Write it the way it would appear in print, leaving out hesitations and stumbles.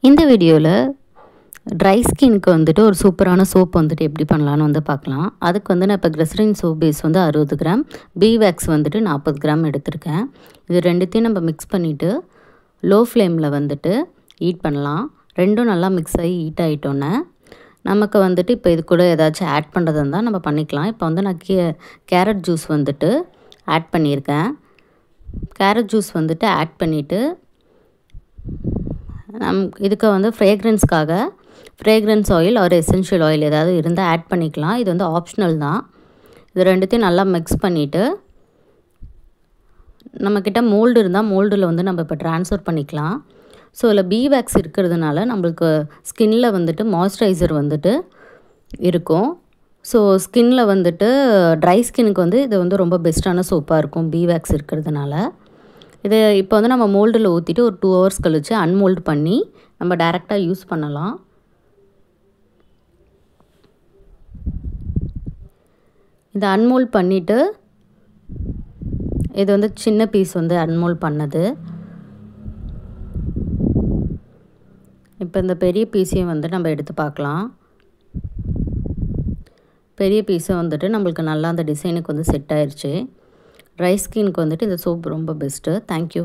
இந்த வீடியோவில் ட்ரை ஸ்கின்க்கு வந்துட்டு ஒரு சூப்பரான சோப் வந்துட்டு எப்படி பண்ணலான்னு வந்து பார்க்கலாம். அதுக்கு வந்து நான் இப்போ கிளிசரின் சோப் பேஸ் வந்து 60 கிராம், பீ வேக்ஸ் வந்துட்டு 40 கிராம் எடுத்திருக்கேன். இது ரெண்டுத்தையும் நம்ம மிக்ஸ் பண்ணிவிட்டு லோ ஃப்ளேமில் வந்துட்டு ஹீட் பண்ணலாம். ரெண்டும் நல்லா மிக்ஸ் ஆகி ஹீட் ஆகிட்டோன்னே நமக்கு வந்துட்டு இப்போ இது கூட ஏதாச்சும் ஆட் பண்ணுறதா இருந்தால் நம்ம பண்ணிக்கலாம். இப்போ வந்து நான் கேரட் ஜூஸ் வந்துட்டு ஆட் பண்ணியிருக்கேன். கேரட் ஜூஸ் வந்துட்டு ஆட் பண்ணிவிட்டு இதுக்கு வந்து ஃப்ரேக்ரன்ஸ் ஆயில் ஒரு எசென்ஷியல் ஆயில் ஏதாவது இருந்தால் ஆட் பண்ணிக்கலாம். இது வந்து ஆப்ஷனல் தான். இது ரெண்டுத்தையும் நல்லா மிக்ஸ் பண்ணிவிட்டு நம்மக்கிட்ட மோல்டு இருந்தால் மோல்டில் வந்து நம்ம இப்போ ட்ரான்ஸ்ஃபர் பண்ணிக்கலாம். ஸோ இதில் பீ வேக்ஸ் இருக்கிறதுனால நம்மளுக்கு ஸ்கின்னில் வந்துட்டு மாய்ஸ்சரைசர் வந்துட்டு இருக்கும். ஸோ ஸ்கின்னில் வந்துட்டு ட்ரை ஸ்கின்னுக்கு வந்து இது வந்து ரொம்ப பெஸ்ட்டான சோப்பாக இருக்கும் பீ வேக்ஸ் இருக்கிறதுனால. இது இப்போ வந்து நம்ம மோல்டில் ஊற்றிட்டு ஒரு 2 ஹவர்ஸ் கழித்து அன்மோல்டு பண்ணி நம்ம டைரெக்டாக யூஸ் பண்ணலாம். இதை அன்மோல்ட் பண்ணிவிட்டு இது வந்து சின்ன பீஸ் வந்து அன்மோல்ட் பண்ணது. இப்போ இந்த பெரிய பீஸையும் வந்து நம்ம எடுத்து பார்க்கலாம். பெரிய பீஸை வந்துட்டு நம்மளுக்கு நல்லா அந்த டிசைனுக்கு வந்து செட் ஆயிடுச்சு. ட்ரை ஸ்கின்க்கு வந்துட்டு இந்த சோப் ரொம்ப பெஸ்ட்டு. தேங்க்யூ.